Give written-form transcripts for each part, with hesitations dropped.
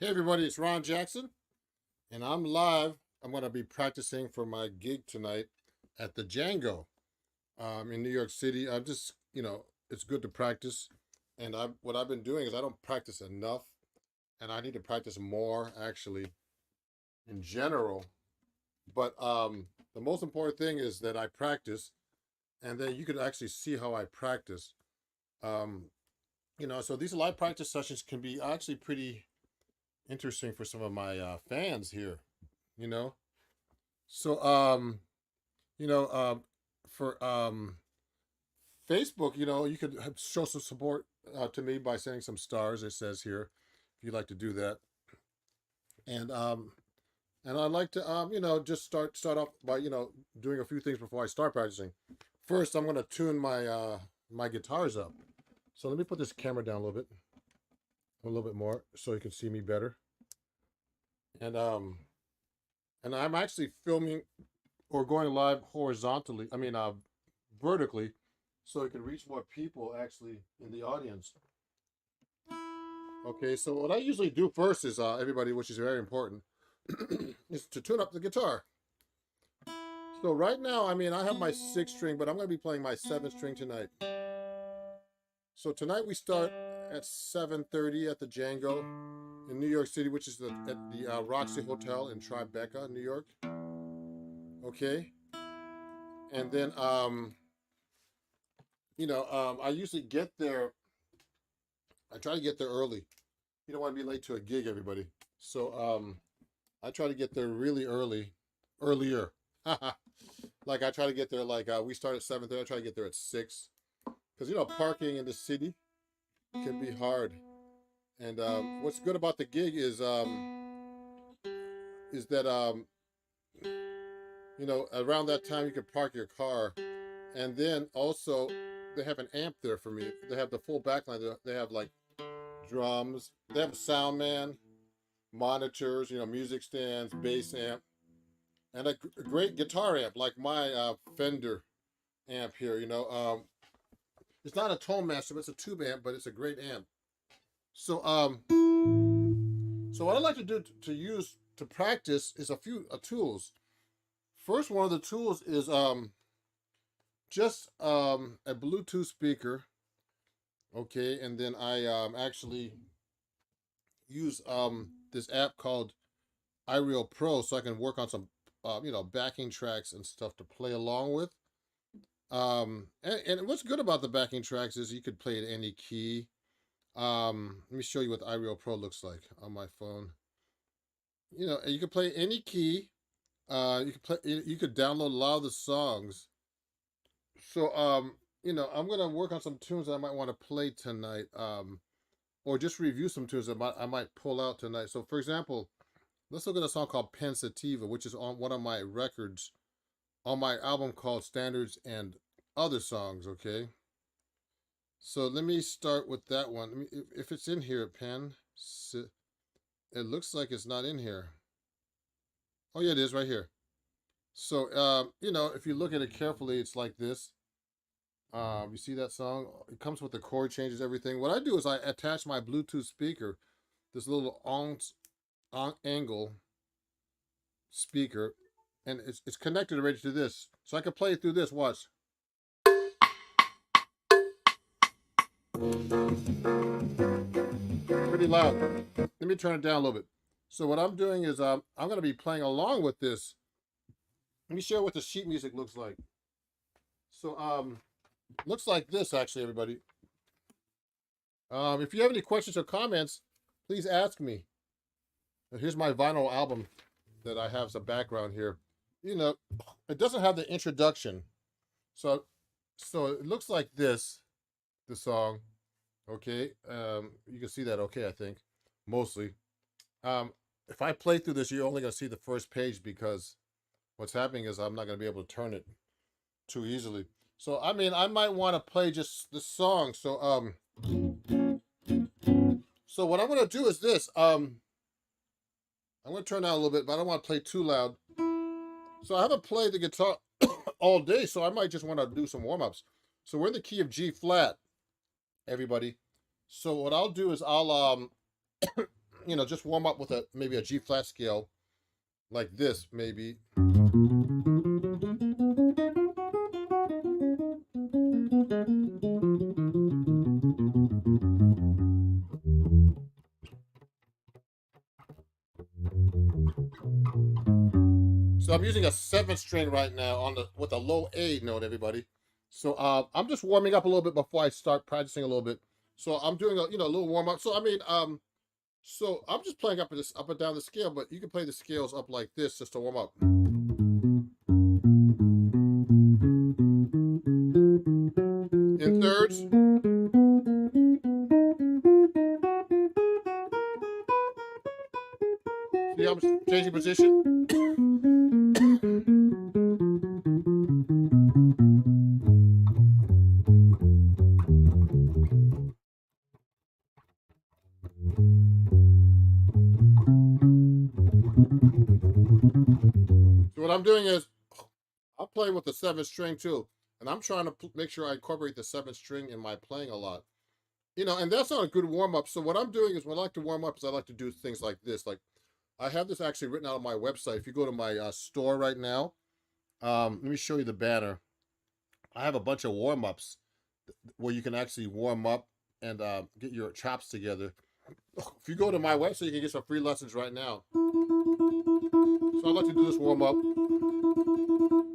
Hey everybody, it's Ron Jackson, and I'm live. I'm going to be practicing for my gig tonight at the Django in New York City. I'm just, it's good to practice. And what I've been doing is I don't practice enough, and I need to practice more actually in general. But the most important thing is that I practice, and then you could actually see how I practice. Um, so these live practice sessions can be actually pretty interesting for some of my fans here, you know. So you know, for Facebook, you could show some support to me by sending some stars. It says here, if you'd like to do that, and I'd like to just start off by doing a few things before I start practicing. First, I'm gonna tune my guitars up. So let me put this camera down a little bit more, so you can see me better. And I'm actually filming or going live horizontally. I mean, vertically, so it can reach more people actually in the audience. Okay, so what I usually do first is everybody, which is very important, is to tune up the guitar. So right now, I mean, I have my 6 string, but I'm going to be playing my 7 string tonight. So tonight we start at 7:30 at the Django in New York City, which is at the Roxy Hotel in Tribeca, New York. Okay, and then I usually get there. I try to get there early. You don't want to be late to a gig, everybody. So I try to get there really earlier. Like I try to get there like we start at 7:30. I try to get there at 6, because parking in the city can be hard. And what's good about the gig is that around that time you can park your car, and then also they have an amp there for me. They have the full backline. They have like drums. They have a sound man, monitors, music stands, bass amp, and a great guitar amp like my Fender amp here. It's not a tone master, but it's a tube amp, but it's a great amp. So what I like to do to use to practice is a few tools. First, one of the tools is just a Bluetooth speaker. Okay, and then I actually use this app called iReal Pro, so I can work on some backing tracks and stuff to play along with. And what's good about the backing tracks is you could play at any key. Let me show you what the iReal Pro looks like on my phone. You can play any key. You could download a lot of the songs. So I'm gonna work on some tunes that I might want to play tonight. Or just review some tunes that I might pull out tonight. So for example, let's look at a song called Pensativa, which is on one of my records on my album called Standards and Other Songs. Okay, so let me start with that one. I mean, if it's in here, it looks like it's not in here. Oh yeah, it is right here. So if you look at it carefully, it's like this. You see that song? It comes with the chord changes, everything. What I do is I attach my Bluetooth speaker, this little angle speaker, and it's connected already to this, so I can play it through this. Watch. Pretty loud. Let me turn it down a little bit. So what I'm doing is I'm going to be playing along with this. Let me show you what the sheet music looks like. So looks like this actually, everybody. If you have any questions or comments, please ask me. Here's my vinyl album that I have as a background here. It doesn't have the introduction, so it looks like this. The song, okay. You can see that, okay. I think mostly. If I play through this, you're only going to see the first page, because what's happening is I'm not going to be able to turn it too easily. So I mean, I might want to play just the song. So what I'm going to do is this. I'm going to turn down a little bit, but I don't want to play too loud. So I haven't played the guitar all day, so I might just want to do some warm-ups. So we're in the key of G flat, everybody. So what I'll do is I'll you know, just warm up with a maybe a G flat scale like this, maybe. So I'm using a 7th string right now on the with a low A note, everybody. So I'm just warming up a little bit before I start practicing a little bit. So I'm doing a a little warm up. So I mean so I'm just playing up and down the scale, but you can play the scales up like this just to warm up. In thirds. See, I'm changing position. So what I'm doing is I'm playing with the 7th string too, and I'm trying to make sure I incorporate the 7th string in my playing a lot. You know, and that's not a good warm up. So what I'm doing is when I like to warm up is I like to do things like this. Like I have this actually written out on my website. If you go to my store right now, let me show you the banner. I have a bunch of warm ups where you can actually warm up and get your chops together. If you go to my website, you can get some free lessons right now. So I'd like to do this warm up.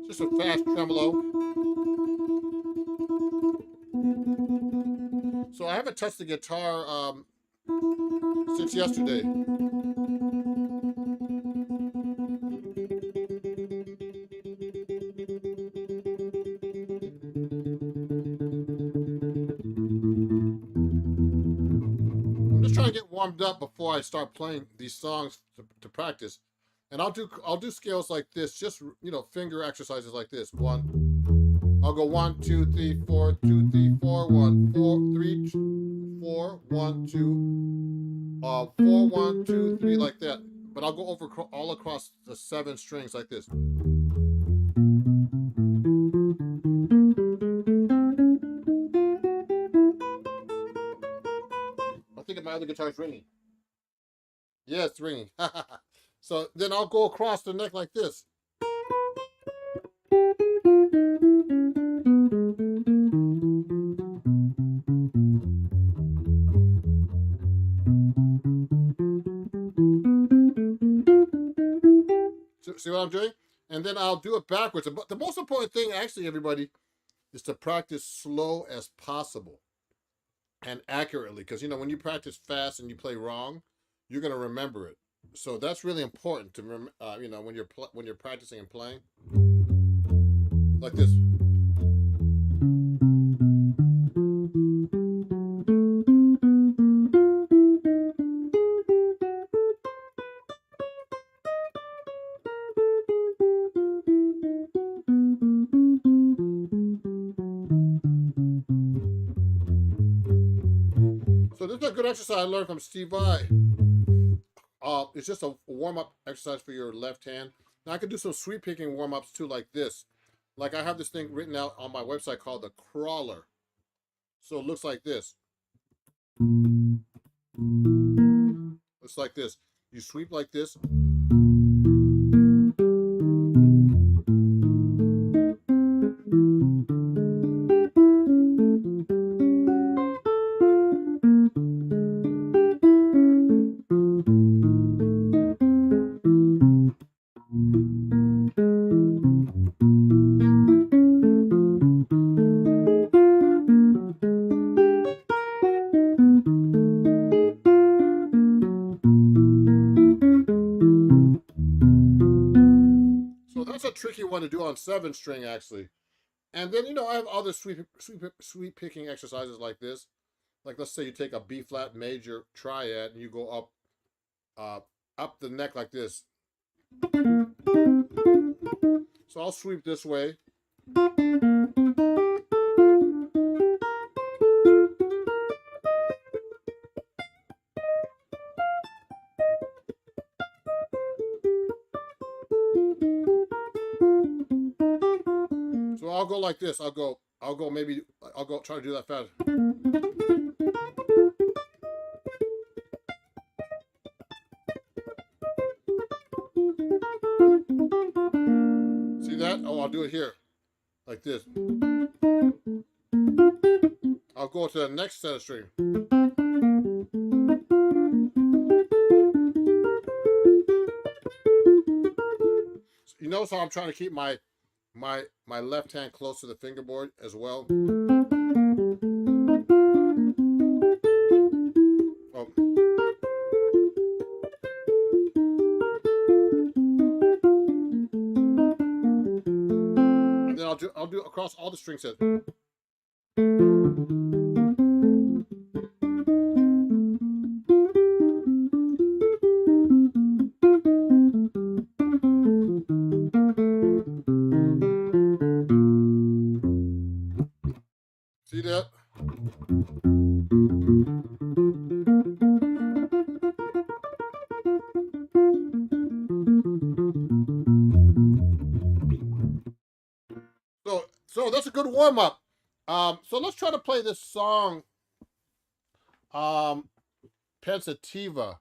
Just a fast tremolo. So I haven't touched the guitar since yesterday. I'm just trying to get warmed up before I start playing these songs to practice. And I'll do scales like this, just finger exercises like this. I'll go 1, 2, 3, 4, 2, 3, 4, 1, 4, 3, 4, 1, 2, 4, 1, 2, 3, like that. But I'll go over all across the 7 strings like this. I think my other guitar is ringing. Yeah, it's ringing. So then I'll go across the neck like this. See what I'm doing? And then I'll do it backwards. But the most important thing, actually, everybody, is to practice slow as possible and accurately. Because, when you practice fast and you play wrong, you're going to remember it. So that's really important to when you're practicing and playing like this. So this is a good exercise I learned from Steve Vai. It's just a warm-up exercise for your left hand. Now I can do some sweep picking warm-ups too, like this. Like I have this thing written out on my website called the crawler. So it looks like this. Looks like this. You sweep like this. So that's a tricky one to do on 7 string actually. And then I have other sweep picking exercises like this. Like let's say you take a B flat major triad and you go up the neck like this. So I'll sweep this way. So I'll go like this. I'll go try to do that fast. that? Oh, I'll do it here. Like this. I'll go to the next set of string. You notice how I'm trying to keep my left hand close to the fingerboard as well. Oh. And then I'll do across all the string sets. See that? So that's a good warm up. So let's try to play this song, Pensativa.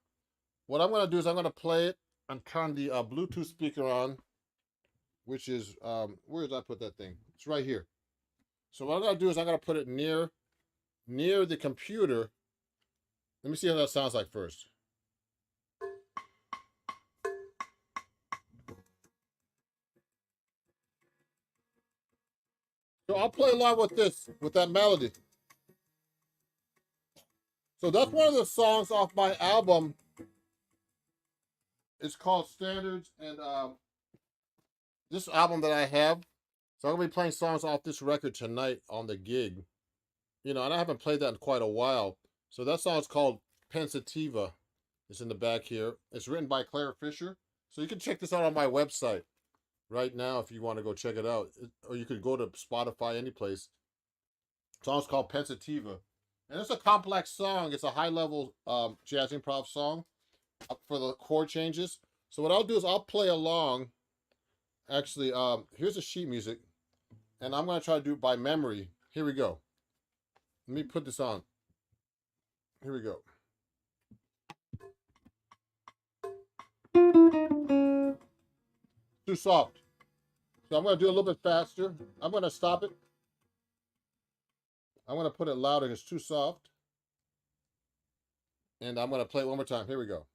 What I'm gonna do is I'm gonna play it and turn the Bluetooth speaker on, which is where did I put that thing? It's right here. So what I'm gonna do is I'm gonna put it near the computer. Let me see how that sounds like first. So I'll play along with this, with that melody. So that's one of the songs off my album. It's called Standards, and this album that I have. So I'm gonna be playing songs off this record tonight on the gig. You know, and I haven't played that in quite a while. So that song is called Pensativa. It's in the back here. It's written by Claire Fisher. So you can check this out on my website right now if you want to go check it out. Or you could go to Spotify, any place. The song's called Pensativa. And it's a complex song. It's a high-level jazz improv song for the chord changes. So what I'll do is I'll play along. Actually, here's the sheet music. And I'm going to try to do it by memory. Here we go. Let me put this on. Here we go. Too soft. So I'm going to do a little bit faster. I'm going to stop it. I'm going to put it louder. It's too soft. And I'm going to play it one more time. Here we go.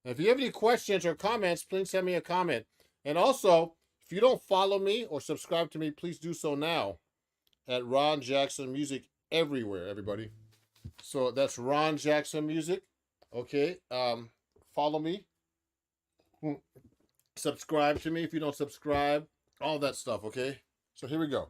And if you have any questions or comments, please send me a comment. And also, if you don't follow me or subscribe to me, please do so now at Ron Jackson Music everywhere, everybody. So that's Ron Jackson Music. Okay. Follow me. Subscribe to me if you don't subscribe. All that stuff, okay? So here we go.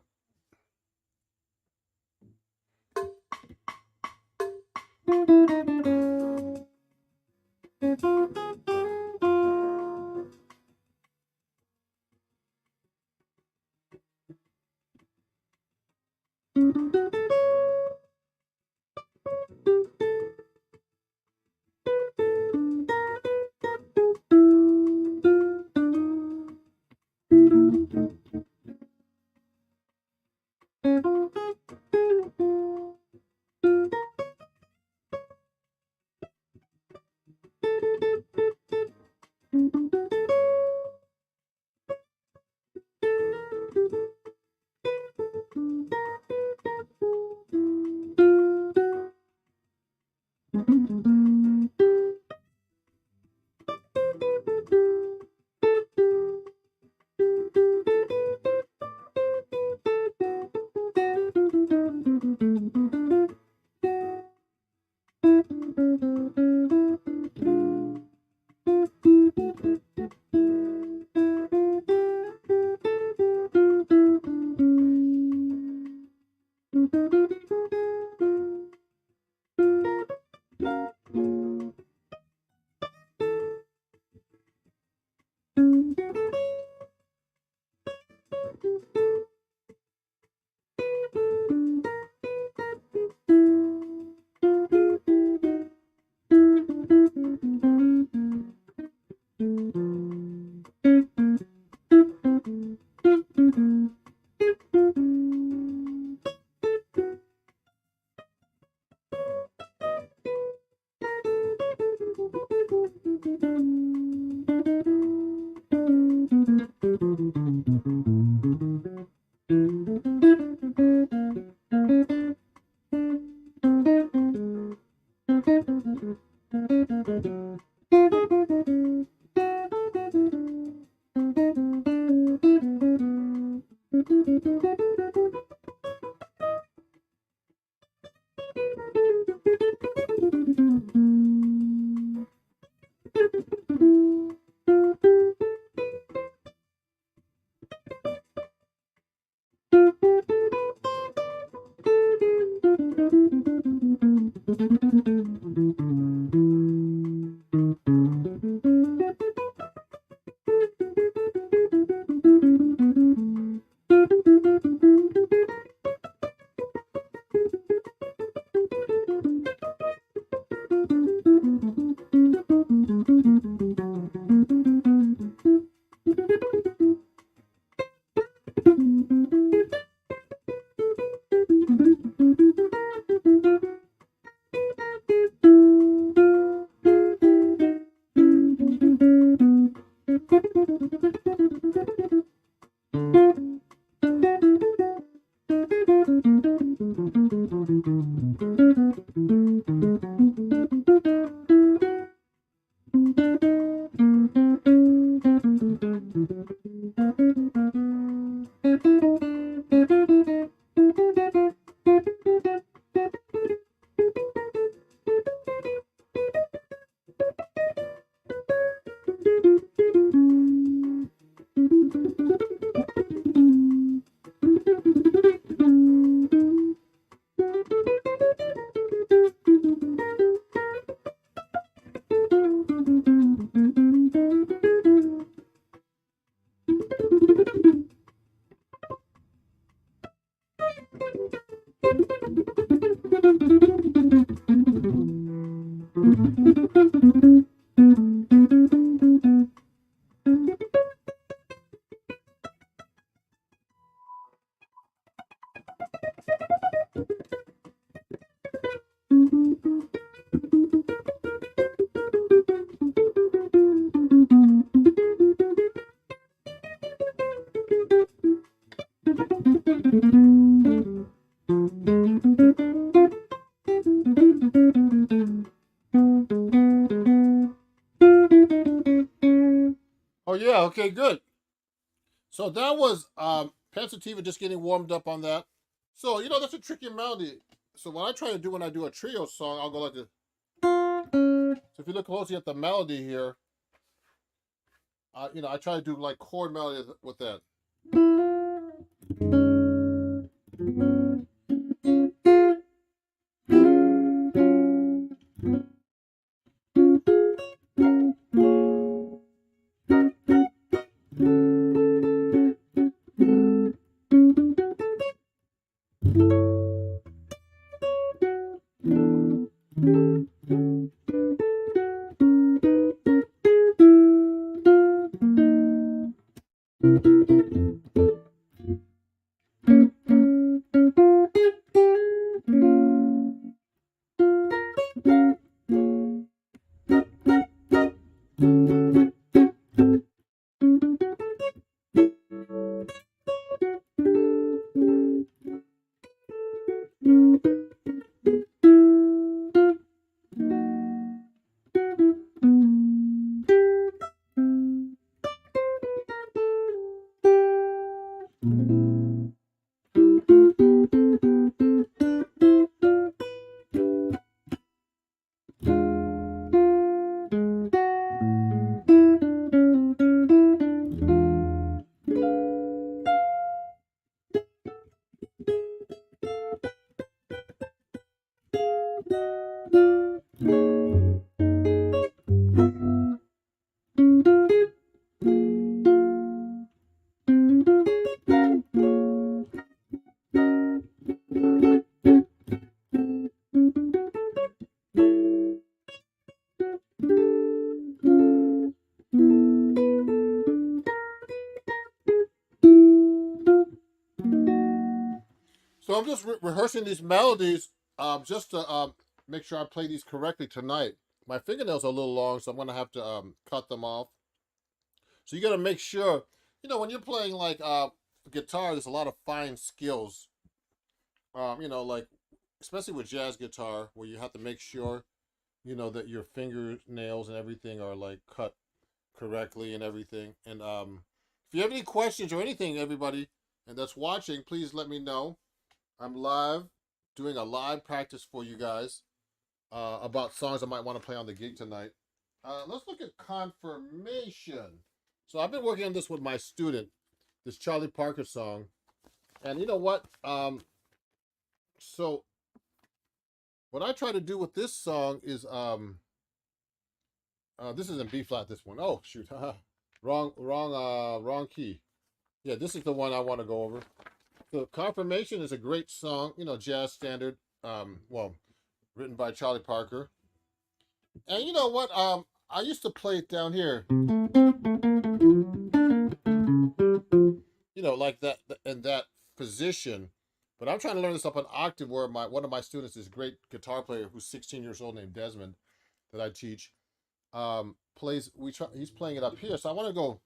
Oh yeah, okay, good. So that was Pensativa just getting warmed up on that. So that's a tricky melody. So what I try to do when I do a trio song, I'll go like this. So if you look closely at the melody here, I try to do like chord melody with that. So I'm just rehearsing these melodies just to make sure I play these correctly tonight. My fingernails are a little long, so I'm gonna have to cut them off. So you gotta make sure, when you're playing like guitar, there's a lot of fine skills. Like especially with jazz guitar, where you have to make sure you know, that your fingernails and everything are like cut correctly and everything. And if you have any questions or anything, everybody, and that's watching, please let me know. I'm live, doing a live practice for you guys about songs I might want to play on the gig tonight. Let's look at confirmation. So I've been working on this with my student, this Charlie Parker song, and you know what? So what I try to do with this song is this is in B flat. This one. Oh shoot, wrong key. Yeah, this is the one I want to go over. So confirmation is a great song, you know, jazz standard. Well, written by Charlie Parker. And you know what? I used to play it down here. You know, like that in that position. But I'm trying to learn this up an octave where one of my students is a great guitar player who's 16 years old named Desmond that I teach. Plays he's playing it up here. So I want to go.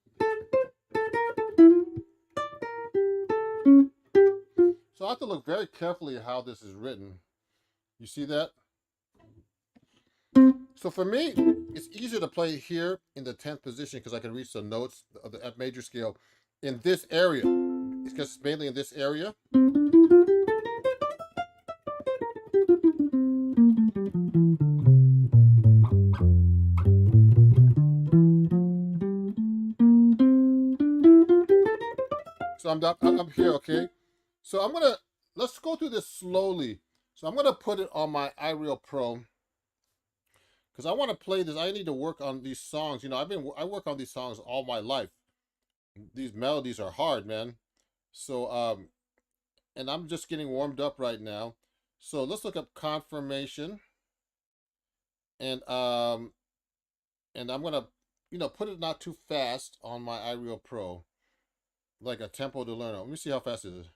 So I have to look very carefully at how this is written. You see that? So for me, it's easier to play here in the 10th position because I can reach the notes of the F major scale in this area. It's because it's mainly in this area. So I'm up here, okay? So let's go through this slowly. So I'm gonna put it on my iReal Pro because I want to play this. I need to work on these songs. You know, I work on these songs all my life. These melodies are hard, man. So and I'm just getting warmed up right now. So let's look up confirmation, and I'm gonna, you know, put it not too fast on my iReal Pro, like a tempo to learn. Let me see how fast it is.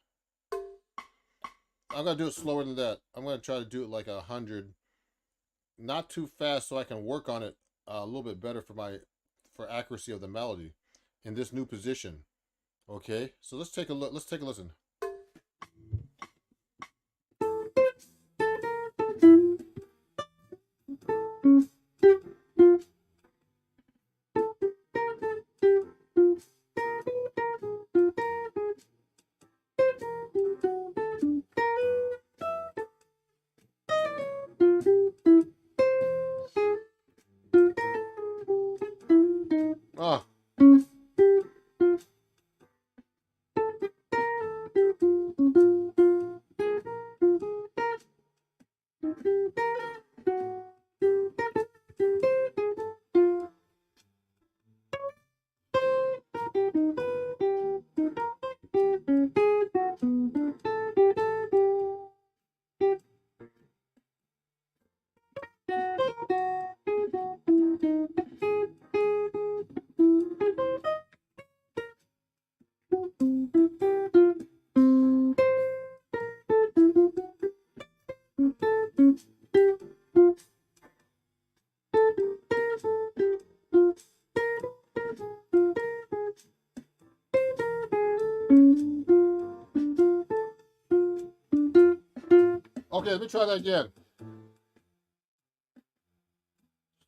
I'm gonna do it slower than that. I'm gonna try to do it like 100, not too fast, so I can work on it a little bit better for accuracy of the melody in this new position. Okay, so let's take a look. Let's take a listen. Ah. Okay, let me try that again.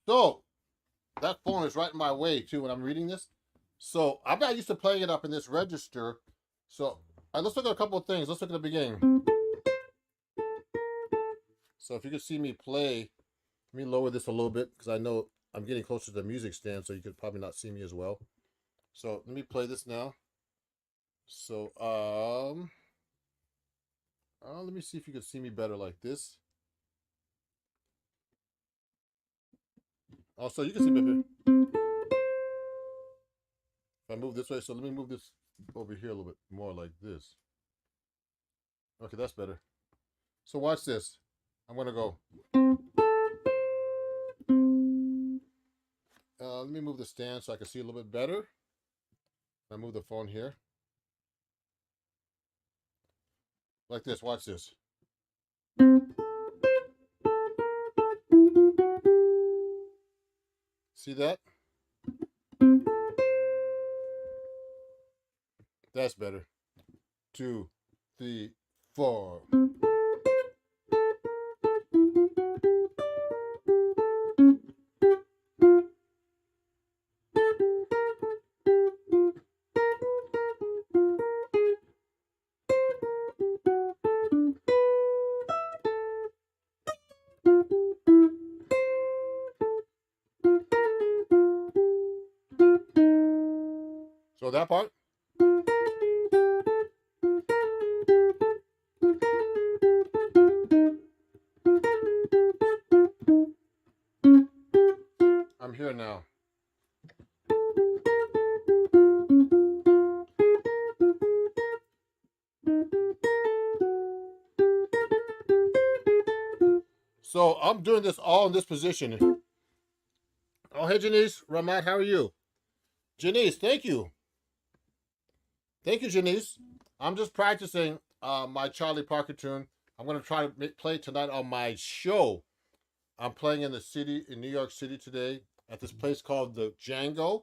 So that phone is right in my way too when I'm reading this. So I'm not used to playing it up in this register. So let's look at a couple of things. Let's look at the beginning. So if you could see me play, let me lower this a little bit because I know I'm getting closer to the music stand, so you could probably not see me as well. So let me play this now. So let me see if you can see me better like this. Also, you can see me here. If I move this way, so let me move this over here a little bit more like this. Okay, that's better. So watch this. I'm gonna go. Let me move the stand so I can see a little bit better. I move the phone here. Like this, watch this. See that? That's better. 2, 3, 4. So that part. I'm here now. So I'm doing this all in this position. Oh, hey, Janice. Ramat, how are you? Janice, thank you. Thank you, Janice. I'm just practicing my Charlie Parker tune. I'm going to try to play tonight on my show. I'm playing in the city, in New York City today, at this place called the Django.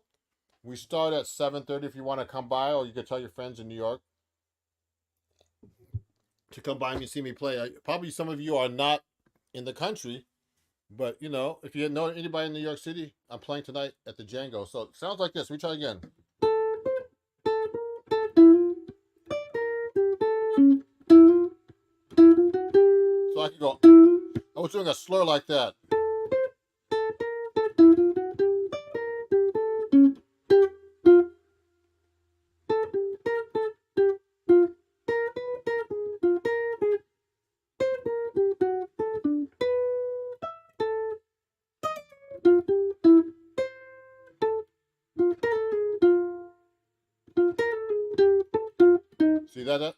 We start at 7:30 if you want to come by, or you can tell your friends in New York to come by and see me play. Probably some of you are not in the country, but you know, if you know anybody in New York City, I'm playing tonight at the Django. So it sounds like this. We try again. So I can go. I was doing a slur like that. See that?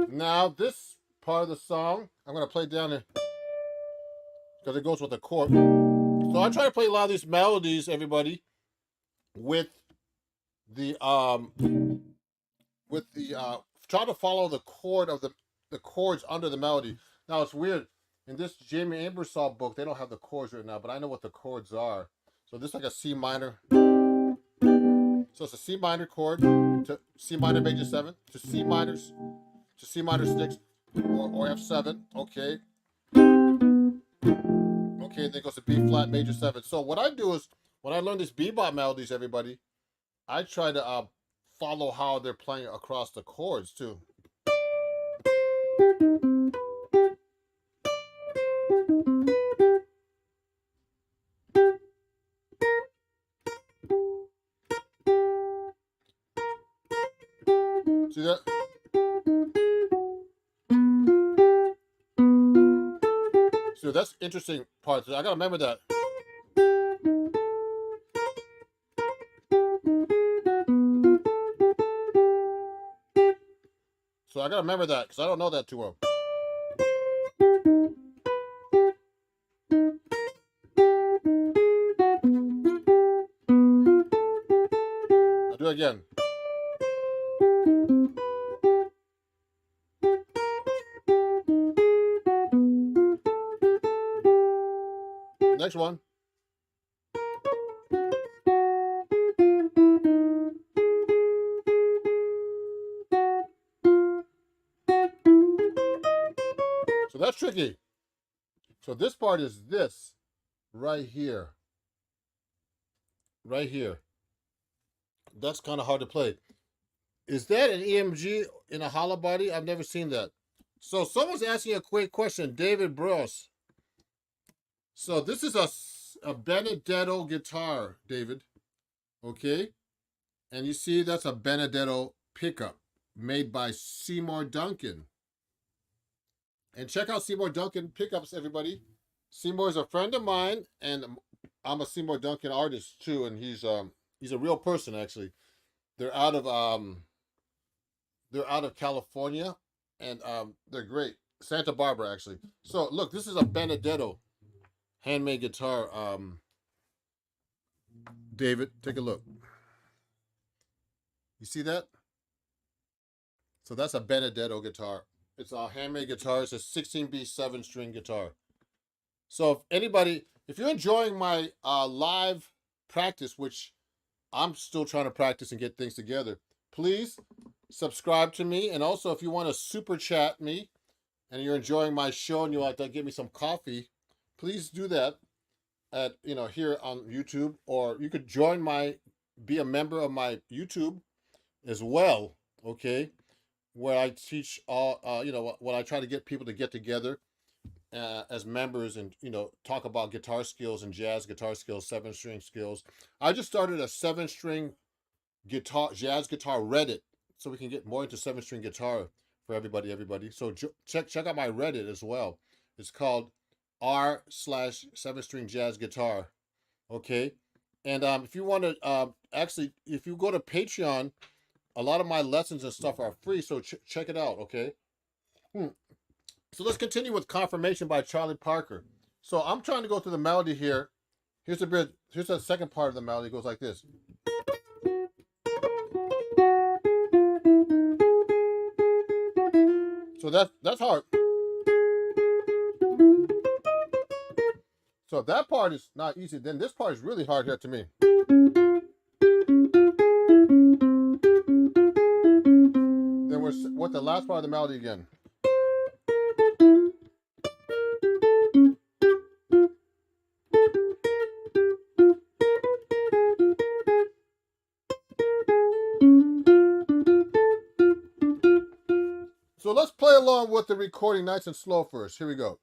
Now this part of the song, I'm gonna play down there because it goes with the chord. So I try to play a lot of these melodies, everybody, with the try to follow the chord of the chords under the melody. Now it's weird. In this Jamie Ingersoll book, they don't have the chords right now, but I know what the chords are. So this is like a C minor. So it's a C minor chord to C minor major 7 to C minors to C minor 6 or F7. Okay. Okay, then it goes to B flat major 7. So what I do is when I learn these bebop melodies, everybody, I try to follow how they're playing across the chords too. See that? So that's interesting part. I gotta remember that. So I gotta remember that because I don't know that too well. I'll do it again. Next one. So that's tricky. So this part is this right here. Right here. That's kind of hard to play. Is that an EMG in a hollow body? I've never seen that. So someone's asking a quick question. David Bros. So this is a Benedetto guitar, David. Okay? And you see that's a Benedetto pickup made by Seymour Duncan. And check out Seymour Duncan pickups, everybody. Seymour is a friend of mine, and I'm a Seymour Duncan artist too, and he's a real person actually. They're out of California, and they're great. Santa Barbara actually. So look, this is a Benedetto handmade guitar. David, take a look. You see that? So that's a Benedetto guitar. It's a handmade guitar. It's a 16B 7-string guitar. So if you're enjoying my live practice, which I'm still trying to practice and get things together, please subscribe to me. And also, if you want to super chat me and you're enjoying my show and you like to give me some coffee, please do that at here on YouTube, or you could be a member of my YouTube as well. Okay, where I teach all, when I try to get people to get together as members and, talk about guitar skills and jazz guitar skills, 7-string skills. I just started a 7-string jazz guitar Reddit, so we can get more into 7-string guitar for everybody. So check out my Reddit as well. It's called r/7-string jazz guitar. Okay. And if you want to, actually, if you go to Patreon, a lot of my lessons and stuff are free, so check it out. Okay. So let's continue with Confirmation by Charlie Parker. So I'm trying to go through the melody here. Here's the bit. Here's the second part of the melody. It goes like this. So that's hard. So if that part is not easy, then this part is really hard here to me. Then we're with the last part of the melody again. So let's play along with the recording nice and slow first. Here we go.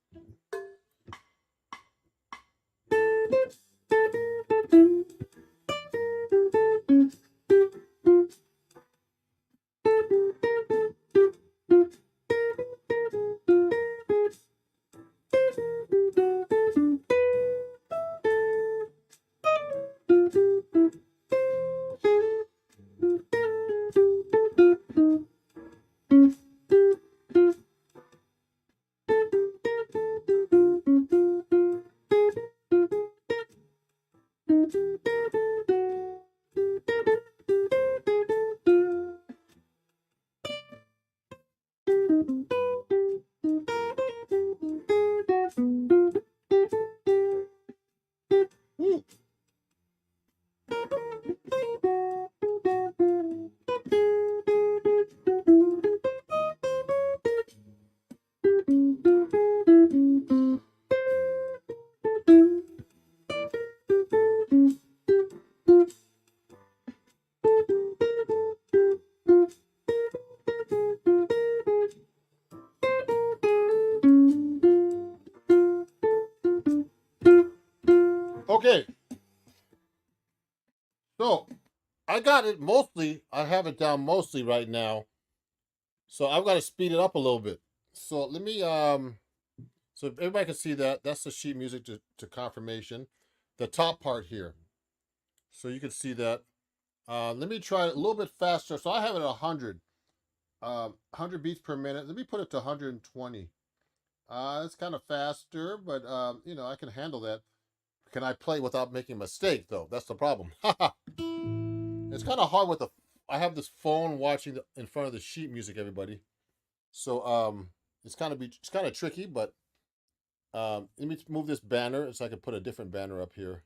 Okay, so I got it mostly. I have it down mostly right now. So I've got to speed it up a little bit. So let me so if everybody can see that, that's the sheet music to Confirmation. The top part here. So you can see that. Let me try it a little bit faster. So I have it at 100 beats per minute. Let me put it to 120. It's kind of faster, but I can handle that. Can I play without making a mistake though? That's the problem. It's kind of hard with I have this phone watching in front of the sheet music, everybody. So it's kind of tricky, but let me move this banner so I can put a different banner up here.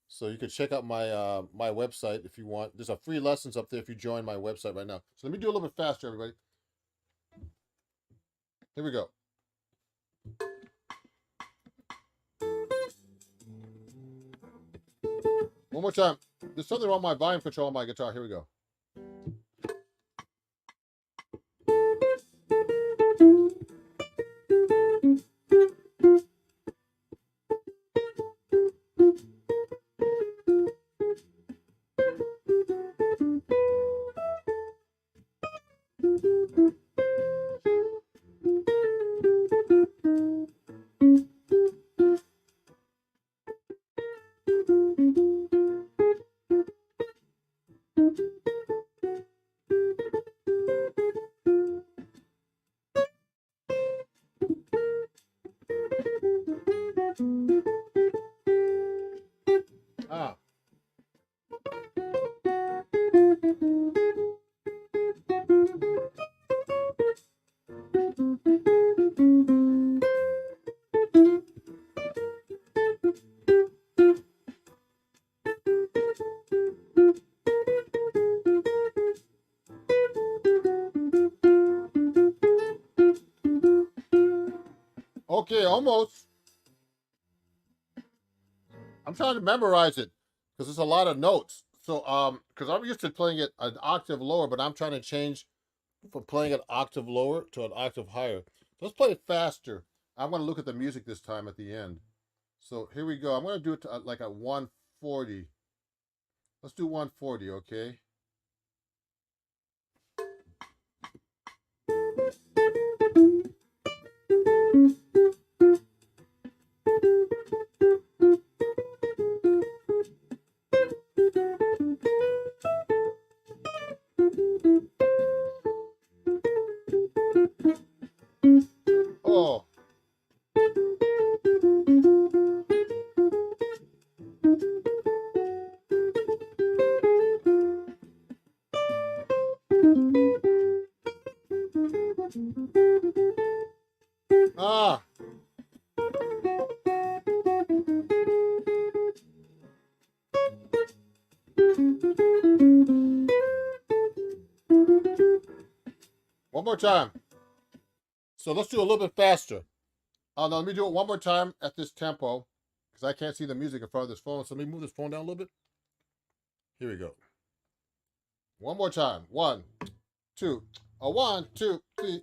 So you can check out my my website if you want. There's a free lessons up there if you join my website right now. So let me do a little bit faster, everybody. Here we go. One more time. There's something wrong with my volume control on my guitar. Here we go. Ah. Okay, almost. I'm trying to memorize it because there's a lot of notes. So because I'm used to playing it an octave lower, but I'm trying to change from playing an octave lower to an octave higher. Let's play it faster. I'm going to look at the music this time at the end. So here we go. I'm going to do it to, like at 140. Let's do 140, okay? Oh. Ah. One more time. So let's do a little bit faster. Oh, no, let me do it one more time at this tempo because I can't see the music in front of this phone. So let me move this phone down a little bit. Here we go. One more time. 1, 2. 1, 2, 3.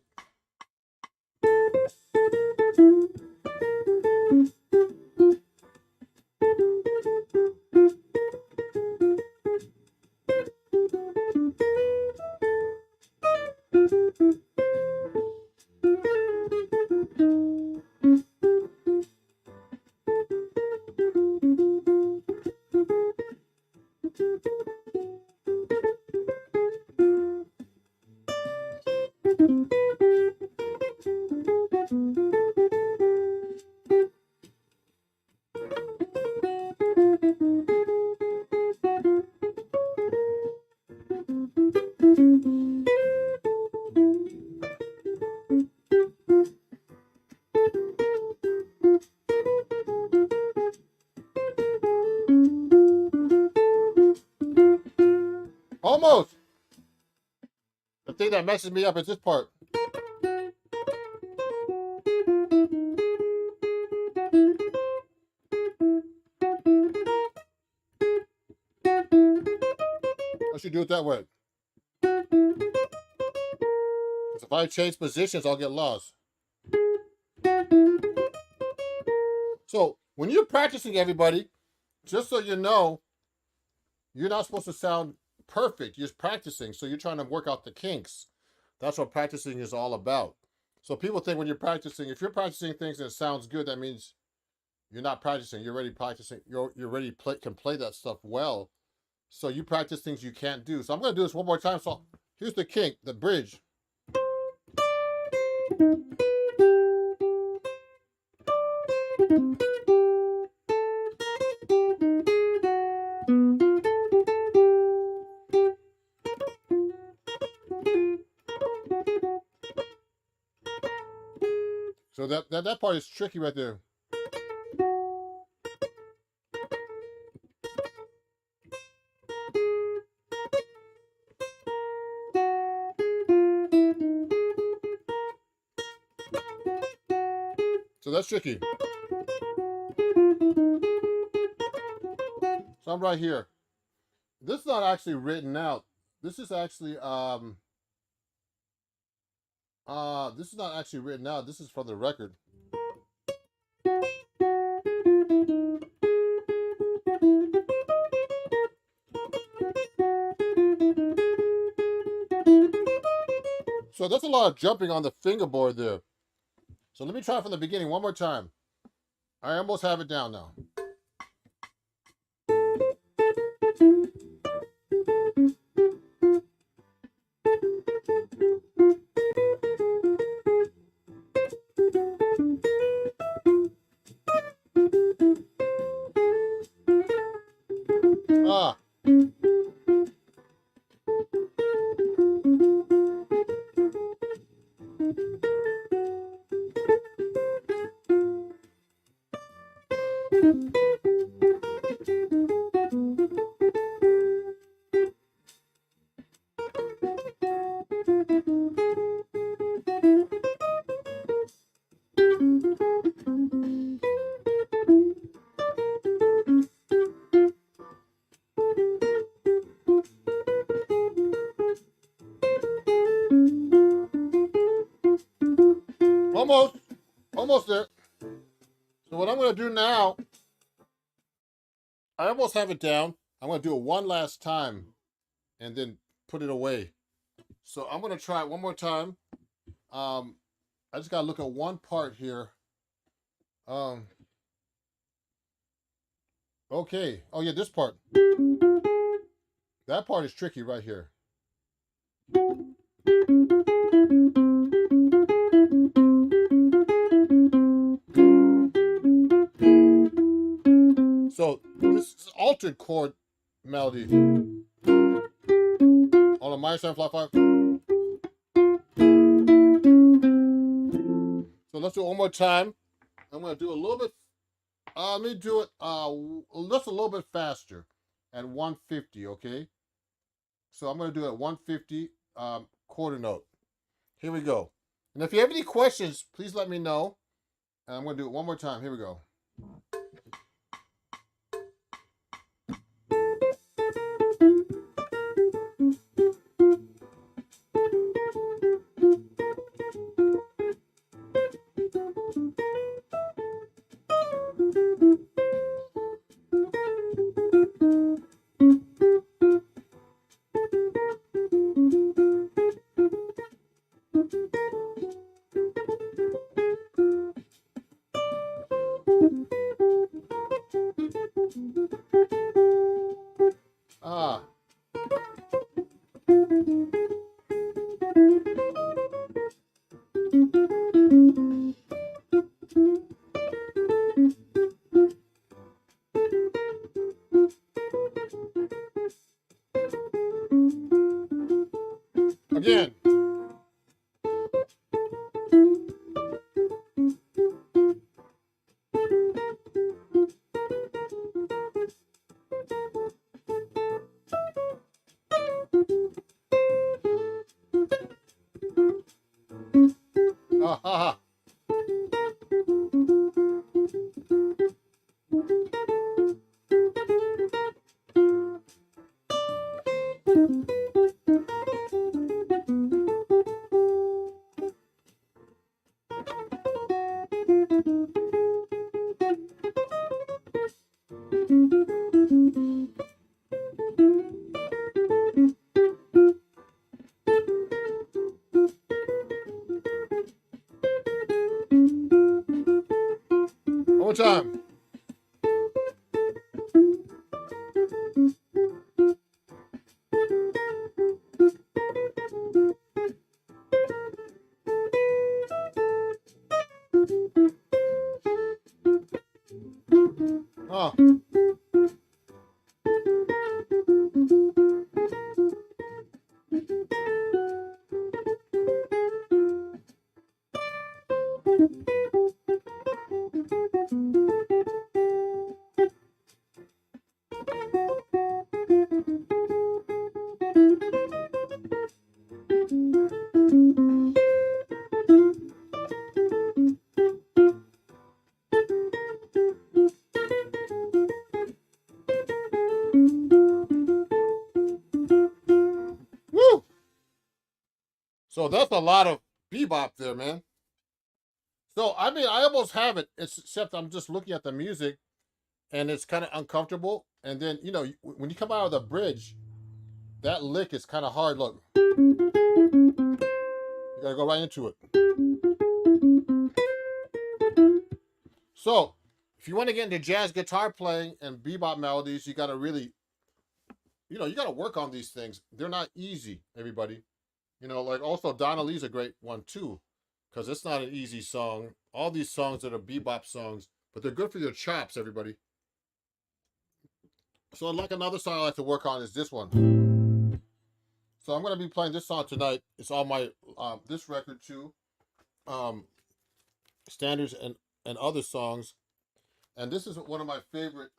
Almost. The thing that messes me up is this part. I should do it that way. Because if I change positions, I'll get lost. So when you're practicing, everybody, just so you know, you're not supposed to sound perfect. You're just practicing. So you're trying to work out the kinks. That's what practicing is all about. So people think when you're practicing, if you're practicing things and it sounds good, that means you're not practicing. You're already practicing. You're already can play that stuff well. So you practice things you can't do. So I'm going to do this one more time. So here's the kink, the bridge. So that part is tricky right there. So that's tricky. So I'm right here. This is not actually written out. This is actually this is not actually written out. This is from the record. So that's a lot of jumping on the fingerboard there. So let me try from the beginning one more time. I almost have it down now. Ah. Almost there. So what I'm going to do now, I almost have it down. I'm going to do it one last time and then put it away. So I'm going to try it one more time. I just got to look at one part here. Okay. Oh yeah, this part. That part is tricky right here. So this is altered chord melody on a minor 7 flat 5. So let's do it one more time. I'm going to do a little bit. Let me do it just a little bit faster at 150. Okay. So I'm going to do it at 150 quarter note. Here we go. And if you have any questions, please let me know. And I'm going to do it one more time. Here we go. Ah. Again. Ah, ha, ha. One more time. Ah. Woo! So that's a lot of bebop there, man. So I mean, I almost have it. It's except I'm just looking at the music, and it's kind of uncomfortable. And then when you come out of the bridge, that lick is kind of hard. Look, you gotta go right into it. So if you want to get into jazz guitar playing and bebop melodies, you gotta really, you gotta work on these things. They're not easy, everybody. Like also Donna Lee's a great one too, because it's not an easy song. All these songs that are bebop songs, but they're good for your chops, everybody. So like another song I like to work on is this one. So I'm gonna be playing this song tonight. It's on my this record too, standards and other songs, and this is one of my favorite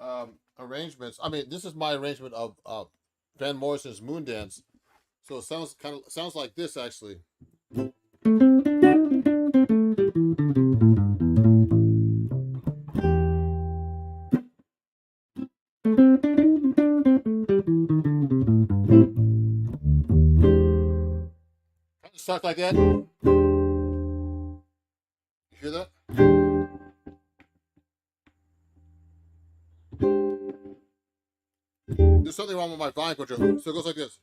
arrangements. I mean, this is my arrangement of Van Morrison's Moon Dance. So it sounds like this actually. Kind of stuff like that. something wrong with my volume control. So it goes like this.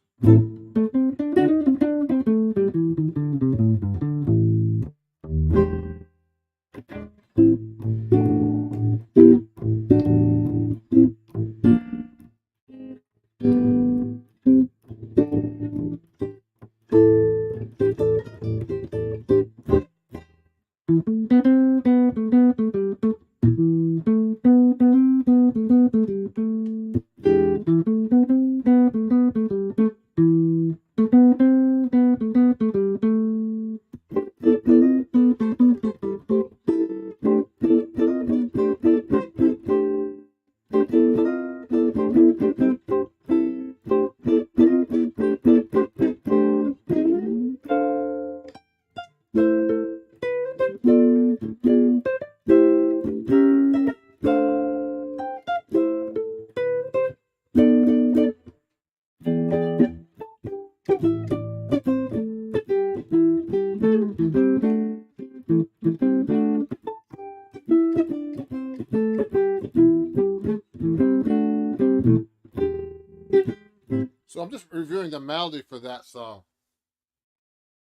So I'm just reviewing the melody for that song,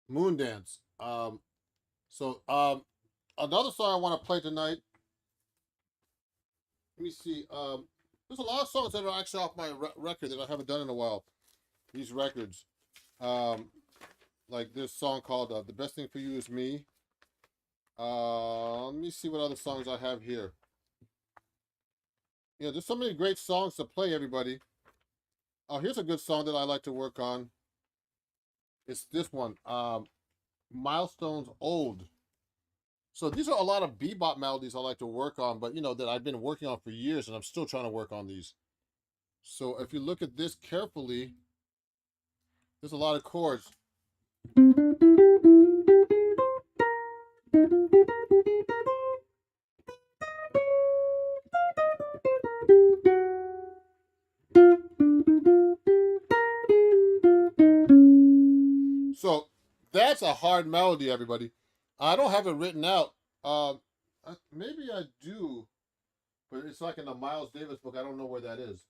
Moon Dance. Another song I want to play tonight. Let me see. There's a lot of songs that are actually off my record that I haven't done in a while. These records, um, like this song called "The Best Thing for You Is Me." Let me see what other songs I have here. Yeah, there's so many great songs to play, everybody. Oh, here's a good song that I like to work on. It's this one, Milestones Old. So these are a lot of bebop melodies I like to work on, but that I've been working on for years, and I'm still trying to work on these. So if you look at this carefully, there's a lot of chords. So that's a hard melody, everybody. I don't have it written out. Maybe I do, but it's like in the Miles Davis book. I don't know where that is.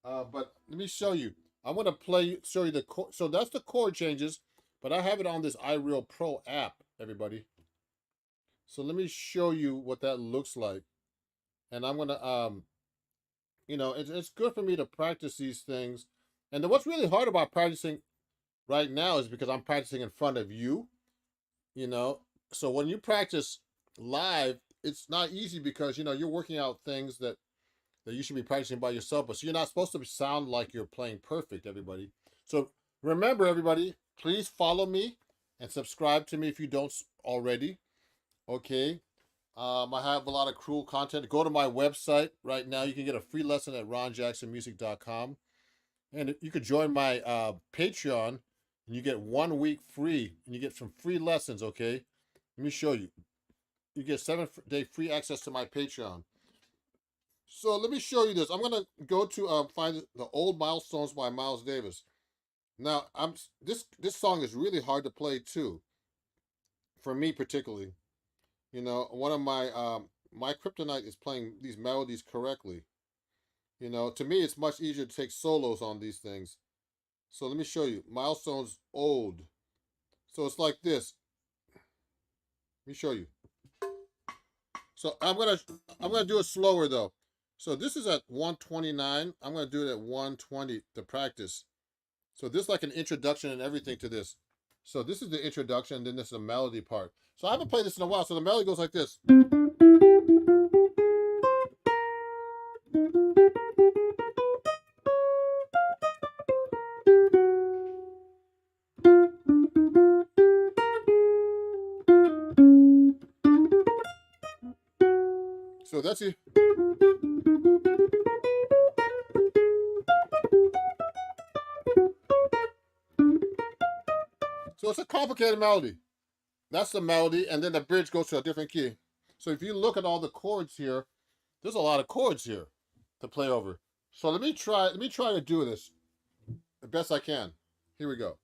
But let me show you. I'm gonna show you the chord. So that's the chord changes, but I have it on this iReal Pro app, everybody. So let me show you what that looks like. And I'm gonna it's good for me to practice these things. And then what's really hard about practicing right now is because I'm practicing in front of you, you know. So when you practice live, it's not easy because you're working out things that you should be practicing by yourself, but so you're not supposed to sound like you're playing perfect, everybody. So remember, everybody, please follow me and subscribe to me if you don't already. Okay. I have a lot of cool content. Go to my website right now. You can get a free lesson at ronjacksonmusic.com. And you could join my Patreon, and you get 1 week free, and you get some free lessons, okay? Let me show you. You get 7-day free access to my Patreon. So let me show you this. I'm gonna go to find the old Milestones by Miles Davis. Now, this song is really hard to play too, for me particularly. One of my kryptonite is playing these melodies correctly. To me, it's much easier to take solos on these things. So let me show you. Milestones Old. So it's like this. Let me show you. So I'm gonna do it slower though. So this is at 129. I'm gonna do it at 120 to practice. So this is like an introduction and everything to this. So this is the introduction, then this is the melody part. So I haven't played this in a while. So the melody goes like this. So that's it. So it's a complicated melody. That's the melody, and then the bridge goes to a different key. So if you look at all the chords here, there's a lot of chords here to play over. So let me try to do this the best I can. Here we go.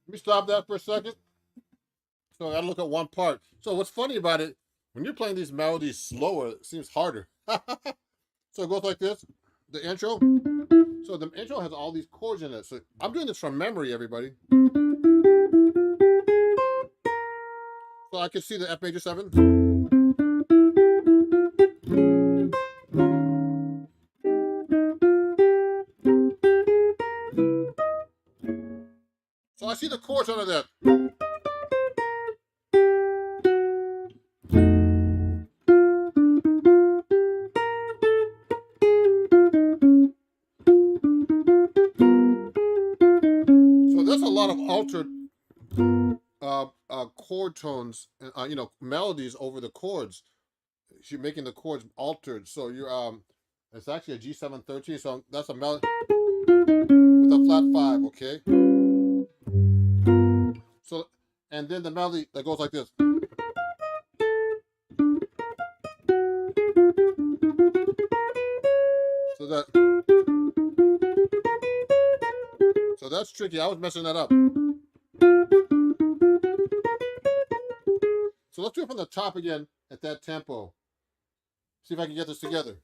Let me stop that for a second. So I gotta look at one part. So what's funny about it, when you're playing these melodies slower, it seems harder. So it goes like this, the intro. So the intro has all these chords in it. So I'm doing this from memory, everybody. So I can see the F major 7. So I see the chords under that. So that's a lot of altered chord tones, melodies over the chords. You're making the chords altered. So you're it's actually a G713. So that's a melody with a flat 5. Okay. So and then the melody that goes like this. So that so that's tricky. I was messing that up. So let's do it from the top again at that tempo. See if I can get this together.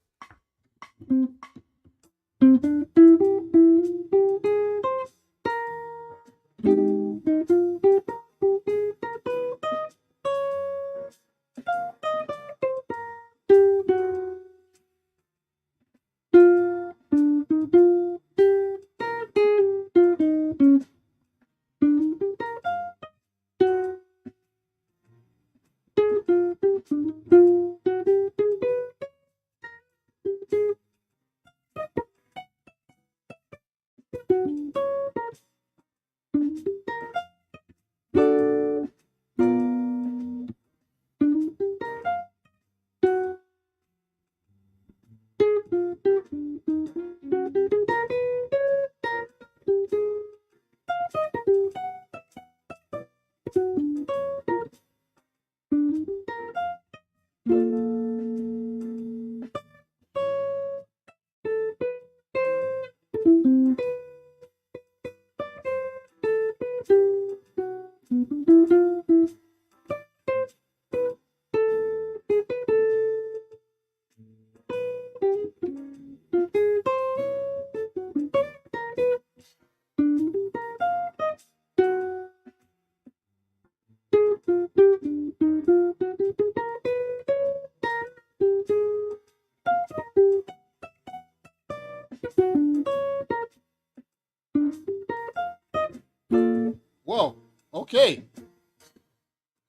Whoa. Okay.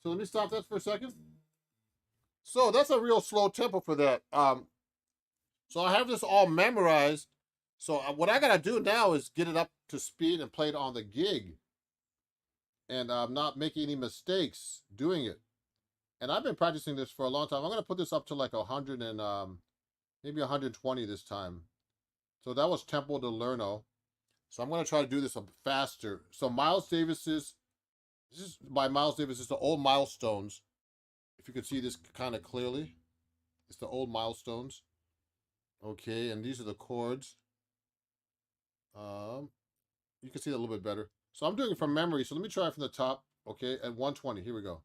So let me stop that for a second. So that's a real slow tempo for that. So I have this all memorized. So what I gotta do now is get it up to speed and play it on the gig, and I'm not making any mistakes doing it. And I've been practicing this for a long time. I'm gonna put this up to like 100 and maybe 120 this time. So that was Tempo di Lerno. So I'm gonna try to do this faster. So Miles Davis's, this is by Miles Davis. It's the old Milestones. If you can see this kind of clearly, it's the old Milestones. Okay, and these are the chords. You can see that a little bit better. So I'm doing it from memory. So let me try it from the top. Okay, at 120. Here we go.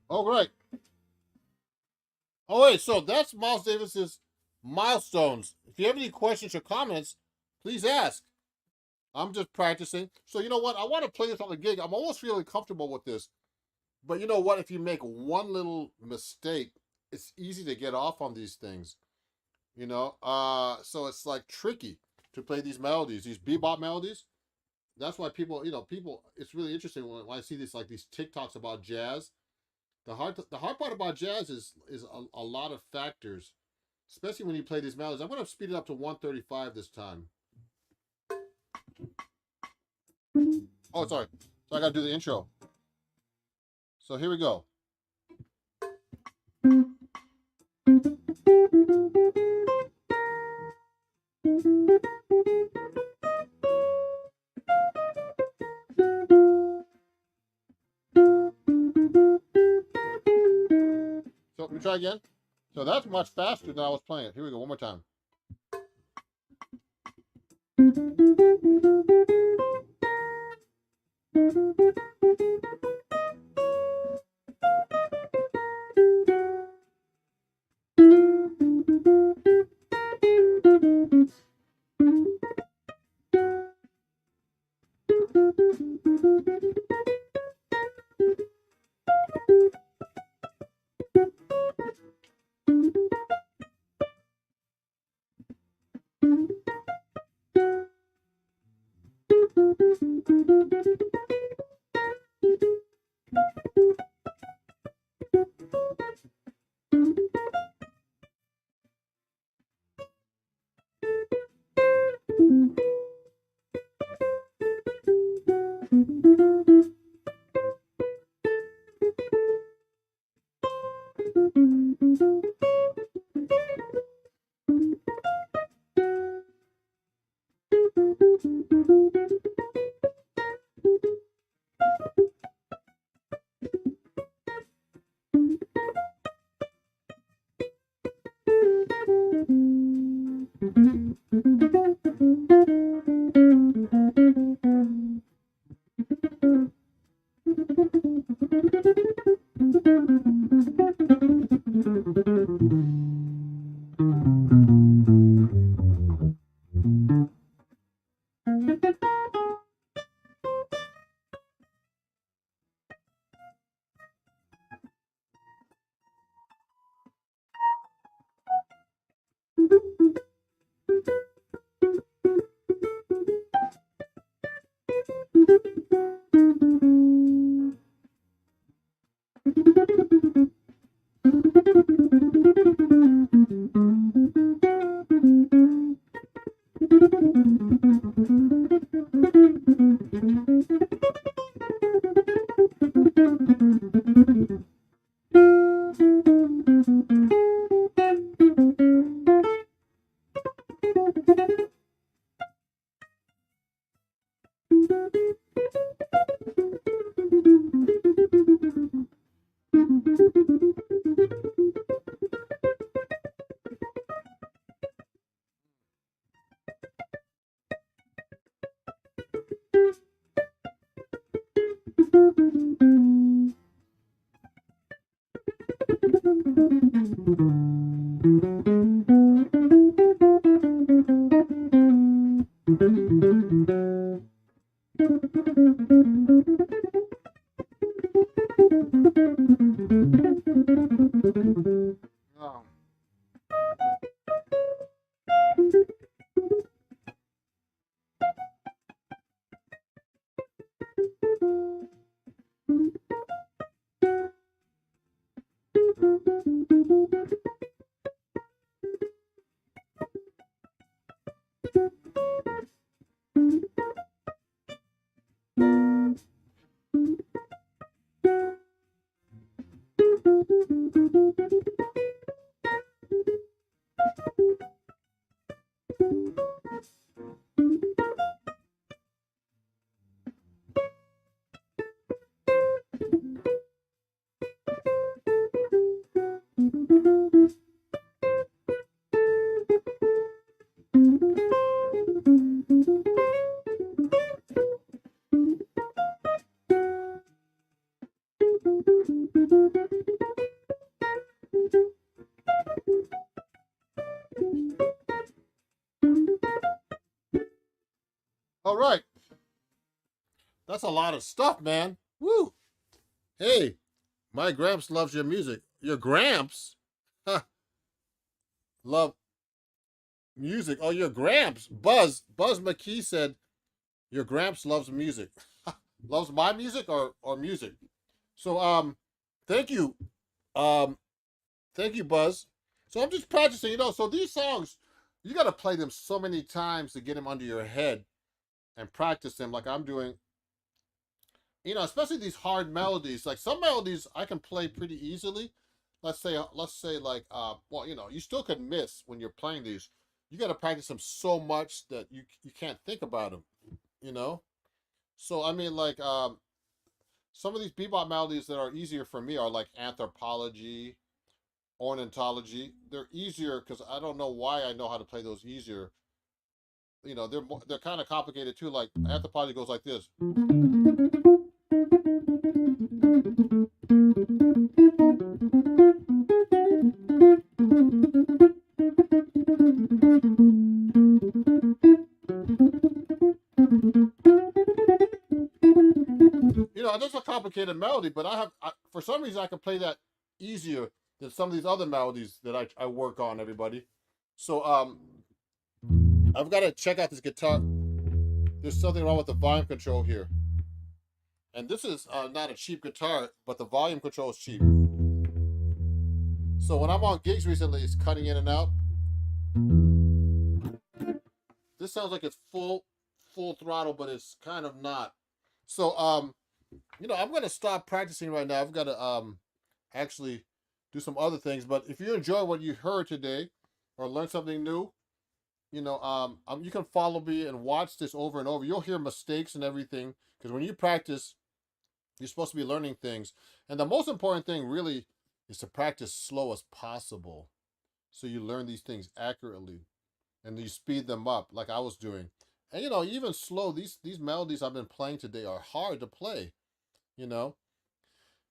All right. Oh wait, so that's Miles Davis's milestones. If you have any questions or comments, please ask. I'm just practicing. So you know what? I want to play this on the gig. I'm almost feeling comfortable with this. But you know what? If you make one little mistake, it's easy to get off on these things. So it's like tricky to play these melodies, these bebop melodies. That's why people. It's really interesting when I see these TikToks about jazz. The hard part about jazz is a lot of factors, especially when you play these melodies. I'm going to speed it up to 135 this time. Oh, sorry. So I got to do the intro. So here we go. So let me try again. So that's much faster than I was playing it. Here we go, one more time. Oh. All right. That's a lot of stuff, man. Woo. Hey, my Gramps loves your music. Your Gramps? Huh. Love music. Oh, your Gramps. Buzz McKee said your Gramps loves music. Loves my music or music. So thank you. Um thank you, Buzz. So I'm just practicing, so these songs you got to play them so many times to get them under your head and practice them like I'm doing. Especially these hard melodies. Like some melodies I can play pretty easily. Let's say like well, you still can miss when you're playing these. You got to practice them so much that you can't think about them, you know? So I mean like some of these bebop melodies that are easier for me are like anthropology, ornithology. They're easier cuz I don't know why I know how to play those easier. They're kind of complicated too. Like anthropology goes like this. That's a complicated melody, but for some reason I can play that easier than some of these other melodies that I work on. Everybody, so I've got to check out this guitar. There's something wrong with the volume control here. And this is not a cheap guitar, but the volume control is cheap. So when I'm on gigs recently, it's cutting in and out. This sounds like it's full throttle, but it's kind of not. So I'm gonna stop practicing right now. I've got to actually do some other things. But if you enjoy what you heard today or learn something new, you can follow me and watch this over and over. You'll hear mistakes and everything because when you practice, you're supposed to be learning things. And the most important thing really is to practice slow as possible, so you learn these things accurately and you speed them up like I was doing. And even slow, these melodies I've been playing today are hard to play. You know,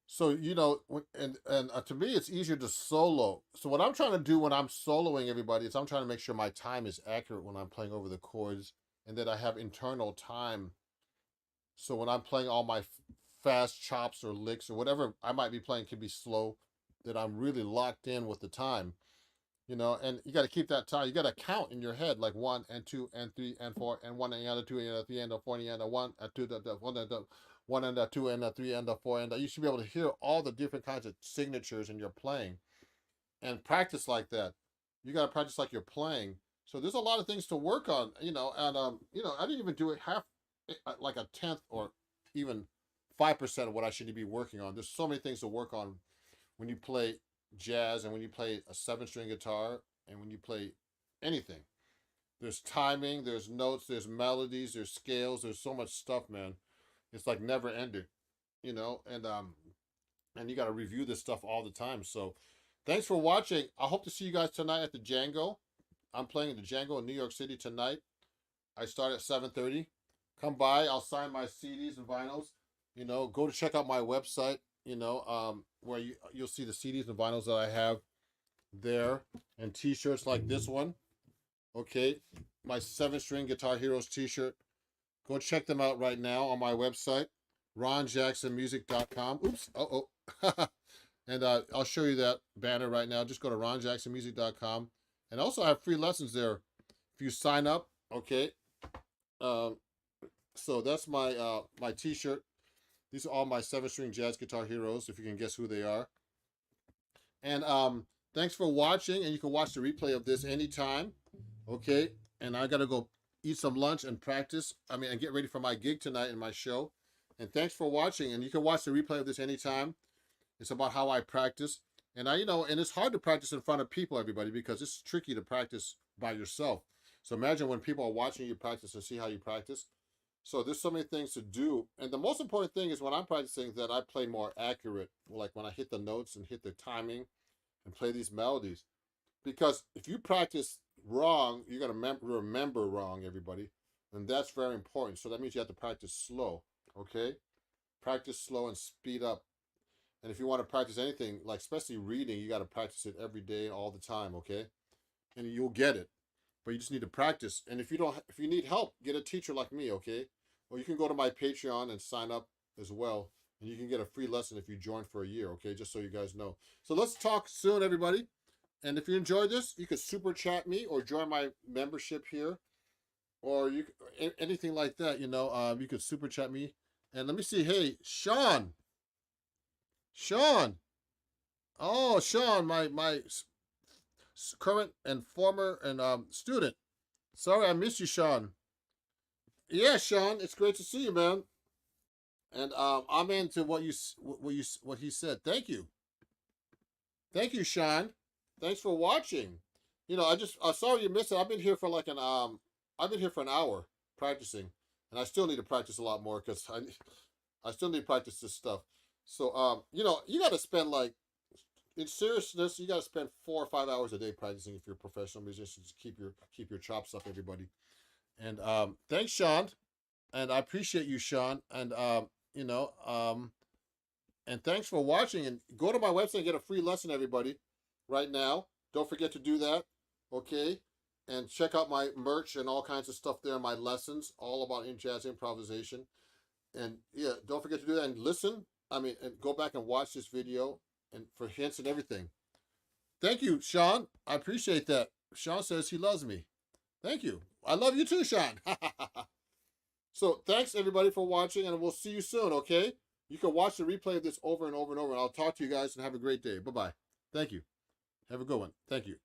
so to me it's easier to solo. So what I'm trying to do when I'm soloing everybody is I'm trying to make sure my time is accurate when I'm playing over the chords, and that I have internal time. So when I'm playing all my fast chops or licks or whatever I might be playing can be slow, that I'm really locked in with the time. And you got to keep that time. You got to count in your head like 1 and 2 and 3 and 4 and 1 and 2 and 3 and 4 and 1 and 2 and 1 and 1 and 2 and 3 and 4 and you should be able to hear all the different kinds of signatures in your playing and practice like that. You got to practice like you're playing. So there's a lot of things to work on, and I didn't even do it half, like a tenth or even 5% of what I should be working on. There's so many things to work on when you play jazz and when you play a 7-string guitar and when you play anything. There's timing, there's notes, there's melodies, there's scales, there's so much stuff, man. It's like never ending, and you got to review this stuff all the time. So thanks for watching. I hope to see you guys tonight at the Django. I'm playing at the Django in New York City tonight. I start at 7:30. Come by, I'll sign my CDs and vinyls. Go to check out my website, where you'll see the CDs and vinyls that I have there, and t-shirts like this one. Okay, my 7-string Guitar Heroes t-shirt. Go check them out right now on my website, ronjacksonmusic.com. Oops, and I'll show you that banner right now. Just go to ronjacksonmusic.com, and also I have free lessons there if you sign up. Okay, so that's my t-shirt. These are all my 7-string jazz guitar heroes, if you can guess who they are. And thanks for watching, and you can watch the replay of this anytime. Okay, and I gotta go eat some lunch and practice. And get ready for my gig tonight and my show. And thanks for watching, and you can watch the replay of this anytime. It's about how I practice. And and it's hard to practice in front of people, everybody, because it's tricky to practice by yourself. So imagine when people are watching you practice and see how you practice. So there's so many things to do. And the most important thing is when I'm practicing that I play more accurate, like when I hit the notes and hit the timing and play these melodies. Because if you practice wrong, you're going to remember wrong, everybody. And that's very important. So that means you have to practice slow, okay? Practice slow and speed up. And if you want to practice anything, like especially reading, you got to practice it every day, all the time, okay? And you'll get it. But you just need to practice. And if you need help, get a teacher like me, okay? Or you can go to my Patreon and sign up as well. And you can get a free lesson if you join for a year, okay? Just so you guys know. So let's talk soon, everybody. And if you enjoyed this, you could super chat me or join my membership here. Or anything like that, you could super chat me. And let me see. Hey, Sean. Oh, Sean, my current and former and student. Sorry, I missed you, Sean. Yeah, Sean, it's great to see you, man. And I'm into what he said. Thank you, Sean. Thanks for watching. I sorry you missed it. I've been here for I've been here for an hour practicing, and I still need to practice a lot more because I still need to practice this stuff. So you got to spend in seriousness, you got to spend 4 or 5 hours a day practicing if you're a professional musician to keep your chops up, everybody. And thanks, Sean, and I appreciate you, Sean, and and thanks for watching. And go to my website and get a free lesson, everybody, right now. Don't forget to do that, okay? And check out my merch and all kinds of stuff there. My lessons, all about jazz improvisation. And yeah, don't forget to do that and listen. And go back and watch this video and for hints and everything. Thank you, Sean. I appreciate that. Sean says he loves me. Thank you. I love you too, Sean. So thanks everybody for watching, and we'll see you soon, okay? You can watch the replay of this over and over and over, and I'll talk to you guys and have a great day. Bye-bye. Thank you. Have a good one. Thank you.